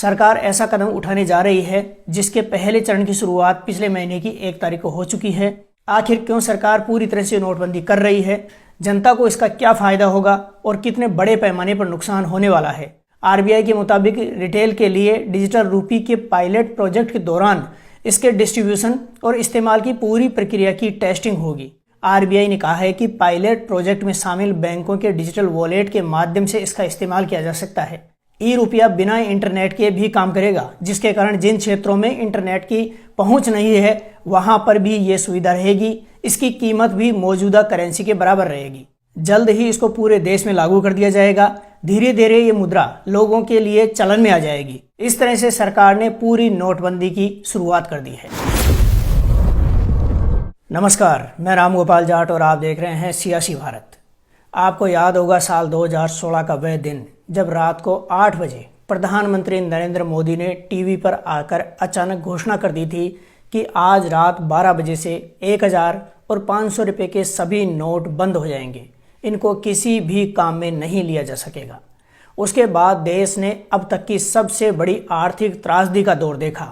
सरकार ऐसा कदम उठाने जा रही है जिसके पहले चरण की शुरुआत पिछले महीने की 1 तारीख को हो चुकी है। आखिर क्यों सरकार पूरी तरह से नोटबंदी कर रही है, जनता को इसका क्या फायदा होगा और कितने बड़े पैमाने पर नुकसान होने वाला है। आरबीआई के मुताबिक रिटेल के लिए डिजिटल रूपी के पायलट प्रोजेक्ट के दौरान इसके डिस्ट्रीब्यूशन और इस्तेमाल की पूरी प्रक्रिया की टेस्टिंग होगी। आरबीआई ने कहा है कि पायलट प्रोजेक्ट में शामिल बैंकों के डिजिटल वॉलेट के माध्यम से इसका इस्तेमाल किया जा सकता है। ई रुपया बिना इंटरनेट के भी काम करेगा, जिसके कारण जिन क्षेत्रों में इंटरनेट की पहुंच नहीं है वहां पर भी ये सुविधा रहेगी। इसकी कीमत भी मौजूदा करेंसी के बराबर रहेगी। जल्द ही इसको पूरे देश में लागू कर दिया जाएगा। धीरे धीरे ये मुद्रा लोगों के लिए चलन में आ जाएगी। इस तरह से सरकार ने पूरी नोटबंदी की शुरुआत कर दी है। नमस्कार, मैं राम गोपाल जाट और आप देख रहे हैं सियासी भारत। आपको याद होगा साल 2016 का वह दिन जब रात को 8 बजे प्रधानमंत्री नरेंद्र मोदी ने टीवी पर आकर अचानक घोषणा कर दी थी कि आज रात 12 बजे से 1000 और 500 रुपये के सभी नोट बंद हो जाएंगे। इनको किसी भी काम में नहीं लिया जा सकेगा। उसके बाद देश ने अब तक की सबसे बड़ी आर्थिक त्रासदी का दौर देखा,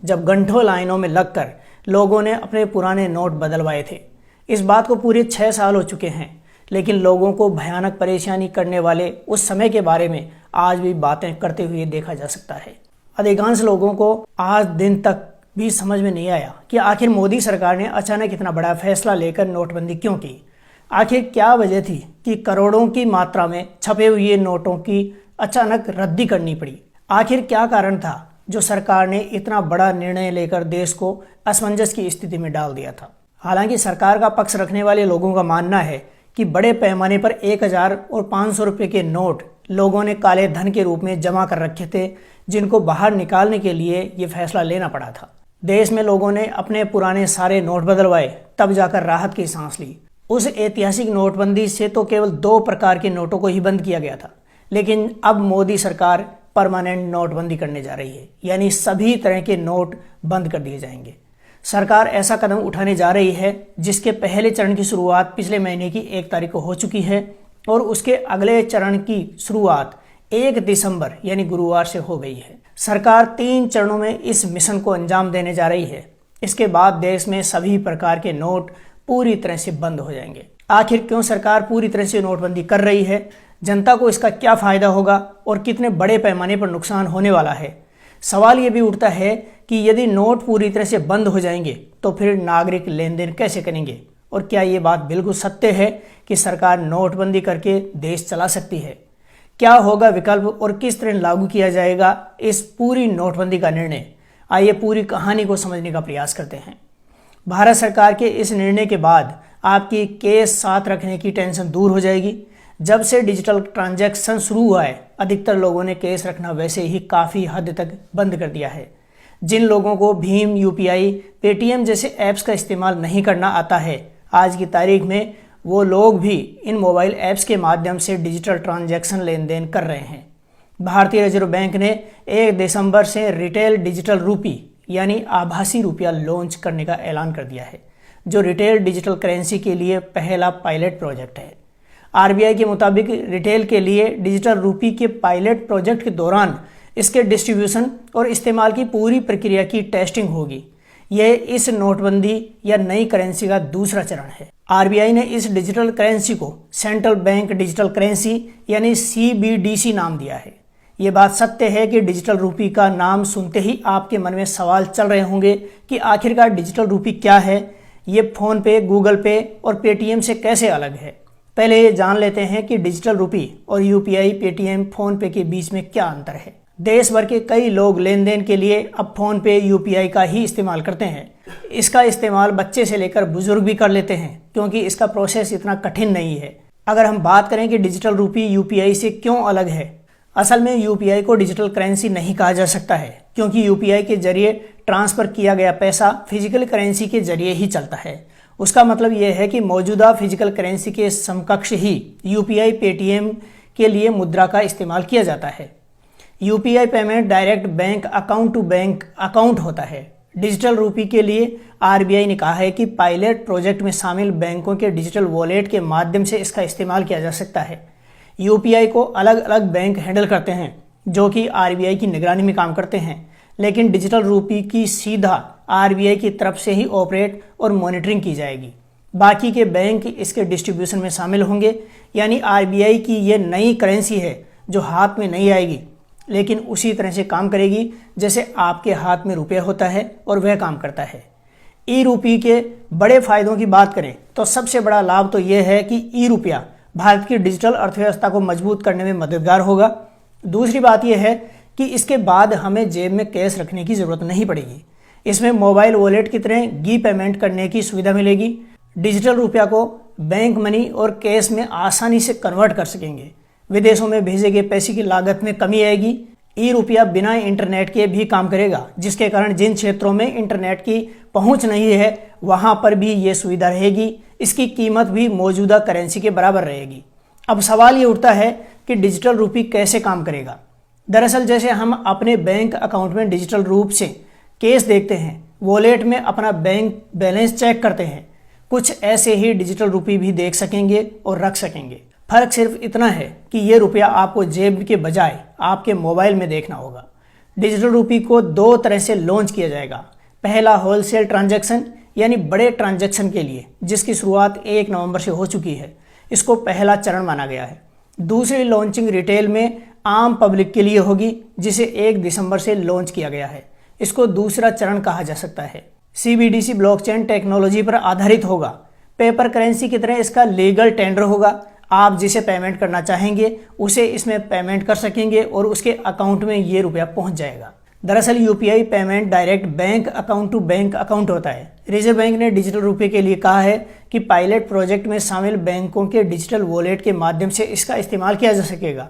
जब घंटों लाइनों में लगकर लोगों ने अपने पुराने नोट बदलवाए थे। इस बात को पूरे 6 साल हो चुके हैं, लेकिन लोगों को भयानक परेशानी करने वाले उस समय के बारे में आज भी बातें करते हुए देखा जा सकता है। अधिकांश लोगों को आज दिन तक भी समझ में नहीं आया कि आखिर मोदी सरकार ने अचानक इतना बड़ा फैसला लेकर नोटबंदी क्यों की। आखिर क्या वजह थी कि करोड़ों की मात्रा में छपे हुए नोटों की अचानक रद्दी करनी पड़ी। आखिर क्या कारण था जो सरकार ने इतना बड़ा निर्णय लेकर देश को असमंजस की स्थिति में डाल दिया था। हालांकि सरकार का पक्ष रखने वाले लोगों का मानना है कि बड़े पैमाने पर 1000 और 500 रुपये के नोट लोगों ने काले धन के रूप में जमा कर रखे थे, जिनको बाहर निकालने के लिए ये फैसला लेना पड़ा था। देश में लोगों ने अपने पुराने सारे नोट बदलवाए, तब जाकर राहत की सांस ली। उस ऐतिहासिक नोटबंदी से तो केवल 2 प्रकार के नोटों को ही बंद किया गया था, लेकिन अब मोदी सरकार परमानेंट नोटबंदी करने जा रही है, यानी सभी तरह के नोट बंद कर दिए जाएंगे। सरकार ऐसा कदम उठाने जा रही है जिसके पहले चरण की शुरुआत पिछले महीने की 1 तारीख को हो चुकी है और उसके अगले चरण की शुरुआत 1 दिसंबर यानी गुरुवार से हो गई है। सरकार 3 चरणों में इस मिशन को अंजाम देने जा रही है। इसके बाद देश में सभी प्रकार के नोट पूरी तरह से बंद हो जाएंगे। आखिर क्यों सरकार पूरी तरह से नोटबंदी कर रही है, जनता को इसका क्या फायदा होगा और कितने बड़े पैमाने पर नुकसान होने वाला है। सवाल ये भी उठता है कि यदि नोट पूरी तरह से बंद हो जाएंगे तो फिर नागरिक लेन देन कैसे करेंगे, और क्या ये बात बिल्कुल सत्य है कि सरकार नोटबंदी करके देश चला सकती है। क्या होगा विकल्प और किस तरह लागू किया जाएगा इस पूरी नोटबंदी का निर्णय। आइए पूरी कहानी को समझने का प्रयास करते हैं। भारत सरकार के इस निर्णय के बाद आपकी केस साथ रखने की टेंशन दूर हो जाएगी। जब से डिजिटल ट्रांजैक्शन शुरू हुआ है, अधिकतर लोगों ने केस रखना वैसे ही काफ़ी हद तक बंद कर दिया है। जिन लोगों को भीम, यूपीआई, पेटीएम जैसे ऐप्स का इस्तेमाल नहीं करना आता है, आज की तारीख में वो लोग भी इन मोबाइल ऐप्स के माध्यम से डिजिटल ट्रांजैक्शन लेन देन कर रहे हैं। भारतीय रिजर्व बैंक ने 1 दिसंबर से रिटेल डिजिटल रूपी यानी आभासी रुपया लॉन्च करने का ऐलान कर दिया है, जो रिटेल डिजिटल करेंसी के लिए पहला पायलट प्रोजेक्ट है। आरबीआई के मुताबिक रिटेल के लिए डिजिटल रूपी के पायलट प्रोजेक्ट के दौरान इसके डिस्ट्रीब्यूशन और इस्तेमाल की पूरी प्रक्रिया की टेस्टिंग होगी। यह इस नोटबंदी या नई करेंसी का दूसरा चरण है। आरबीआई ने इस डिजिटल करेंसी को सेंट्रल बैंक डिजिटल करेंसी यानी सीबीडीसी नाम दिया है। ये बात सत्य है कि डिजिटल रूपी का नाम सुनते ही आपके मन में सवाल चल रहे होंगे कि आखिरकार डिजिटल रूपी क्या है, ये फोन पे, गूगल पे और पेटीएम से कैसे अलग है। पहले ये जान लेते हैं कि डिजिटल रूपी और यूपीआई, पेटीएम, फोन पे के बीच में क्या अंतर है। देश भर के कई लोग लेन देन के लिए अब फोन पे, यूपीआई का ही इस्तेमाल करते हैं। इसका इस्तेमाल बच्चे से लेकर बुजुर्ग भी कर लेते हैं, क्योंकि इसका प्रोसेस इतना कठिन नहीं है। अगर हम बात करें कि डिजिटल रूपी यूपीआई से क्यों अलग है, असल में यूपीआई को डिजिटल करेंसी नहीं कहा जा सकता है, क्योंकि यूपीआई के जरिए ट्रांसफर किया गया पैसा फिजिकल करेंसी के जरिए ही चलता है। उसका मतलब यह है कि मौजूदा फिजिकल करेंसी के समकक्ष ही यूपीआई, पेटीएम के लिए मुद्रा का इस्तेमाल किया जाता है। UPI payment direct bank account to bank account होता है। डिजिटल रूपी के लिए आरबीआई ने कहा है कि पायलट प्रोजेक्ट में शामिल बैंकों के डिजिटल वॉलेट के माध्यम से इसका इस्तेमाल किया जा सकता है। यूपीआई को अलग अलग बैंक हैंडल करते हैं, जो कि आरबीआई की निगरानी में काम करते हैं, लेकिन डिजिटल रूपी की सीधा आरबीआई की तरफ से ही ऑपरेट और मॉनिटरिंग की जाएगी। बाकी के बैंक इसके डिस्ट्रीब्यूशन में शामिल होंगे, यानी आरबीआई की ये नई करेंसी है जो हाथ में नहीं आएगी, लेकिन उसी तरह से काम करेगी जैसे आपके हाथ में रुपया होता है और वह काम करता है। ई रुपये के बड़े फायदों की बात करें तो सबसे बड़ा लाभ तो यह है कि ई रुपया भारत की डिजिटल अर्थव्यवस्था को मजबूत करने में मददगार होगा। दूसरी बात यह है कि इसके बाद हमें जेब में कैश रखने की ज़रूरत नहीं पड़ेगी। इसमें मोबाइल वॉलेट की तरह ई पेमेंट करने की सुविधा मिलेगी। डिजिटल रुपया को बैंक मनी और कैश में आसानी से कन्वर्ट कर सकेंगे। विदेशों में भेजे गए पैसे की लागत में कमी आएगी। ई रुपया बिना इंटरनेट के भी काम करेगा, जिसके कारण जिन क्षेत्रों में इंटरनेट की पहुंच नहीं है वहां पर भी ये सुविधा रहेगी। इसकी कीमत भी मौजूदा करेंसी के बराबर रहेगी। अब सवाल ये उठता है कि डिजिटल रुपये कैसे काम करेगा। दरअसल जैसे हम अपने बैंक अकाउंट में डिजिटल रूप से कैश देखते हैं, वॉलेट में अपना बैंक बैलेंस चेक करते हैं, कुछ ऐसे ही डिजिटल रुपये भी देख सकेंगे और रख सकेंगे। फर्क सिर्फ इतना है कि ये रुपया आपको जेब के बजाय आपके मोबाइल में देखना होगा। डिजिटल रुपये को दो तरह से लॉन्च किया जाएगा। पहला होलसेल ट्रांजैक्शन यानी बड़े ट्रांजैक्शन के लिए, जिसकी शुरुआत 1 नवंबर से हो चुकी है। इसको पहला चरण माना गया है। दूसरी लॉन्चिंग रिटेल में आम पब्लिक के लिए होगी, जिसे 1 दिसंबर से लॉन्च किया गया है। इसको दूसरा चरण कहा जा सकता है। सीबीडीसी ब्लॉकचेन टेक्नोलॉजी पर आधारित होगा। पेपर करेंसी की तरह इसका लीगल टेंडर होगा। आप जिसे पेमेंट करना चाहेंगे उसे इसमें पेमेंट कर सकेंगे और उसके अकाउंट में ये रुपया पहुंच जाएगा। दरअसल UPI payment direct bank account to bank account होता है। रिजर्व बैंक ने डिजिटल रुपये के लिए कहा है कि पायलट प्रोजेक्ट में शामिल बैंकों के डिजिटल वॉलेट के माध्यम से इसका इस्तेमाल किया जा सकेगा।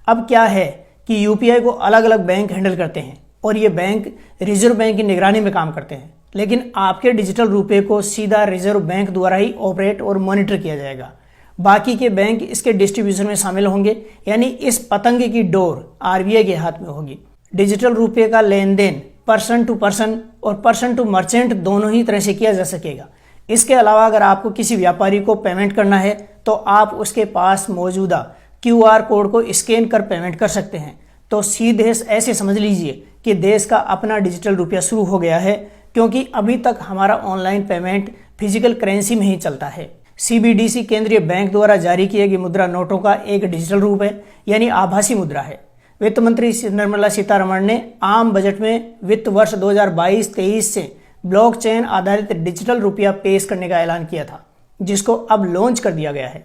अब क्या है कि यूपीआई को अलग अलग बैंक हैंडल करते हैं और ये बैंक रिजर्व बैंक की निगरानी में काम करते हैं, लेकिन आपके डिजिटल रुपये को सीधा रिजर्व बैंक द्वारा ही ऑपरेट और मॉनिटर किया जाएगा। बाकी के बैंक इसके डिस्ट्रीब्यूशन में शामिल होंगे, यानी इस पतंग की डोर आरबीआई के हाथ में होगी। डिजिटल रुपये का लेन देन पर्सन टू पर्सन और पर्सन टू मर्चेंट दोनों ही तरह से किया जा सकेगा। इसके अलावा अगर आपको किसी व्यापारी को पेमेंट करना है तो आप उसके पास मौजूदा क्यूआर कोड को स्कैन कर पेमेंट कर सकते हैं। तो सीधे ऐसे समझ लीजिए कि देश का अपना डिजिटल रुपया शुरू हो गया है, क्योंकि अभी तक हमारा ऑनलाइन पेमेंट फिजिकल करेंसी में ही चलता है। सीबीडीसी केंद्रीय बैंक द्वारा जारी किए गए मुद्रा नोटों का एक डिजिटल रूप है, यानी आभासी मुद्रा है। वित्त मंत्री निर्मला सीतारमण ने आम बजट में वित्त वर्ष 2022-23 से ब्लॉकचेन आधारित डिजिटल रुपया पेश करने का ऐलान किया था, जिसको अब लॉन्च कर दिया गया है।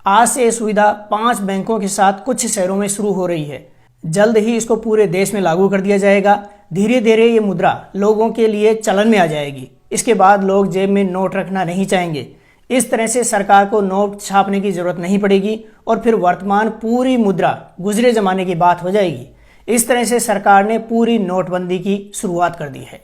आज से यह सुविधा 5 बैंकों के साथ कुछ शहरों में शुरू हो रही है। जल्द ही इसको पूरे देश में लागू कर दिया जाएगा। धीरे धीरे ये मुद्रा लोगों के लिए चलन में आ जाएगी। इसके बाद लोग जेब में नोट रखना नहीं चाहेंगे। इस तरह से सरकार को नोट छापने की जरूरत नहीं पड़ेगी और फिर वर्तमान पूरी मुद्रा गुजरे जमाने की बात हो जाएगी। इस तरह से सरकार ने पूरी नोटबंदी की शुरुआत कर दी है।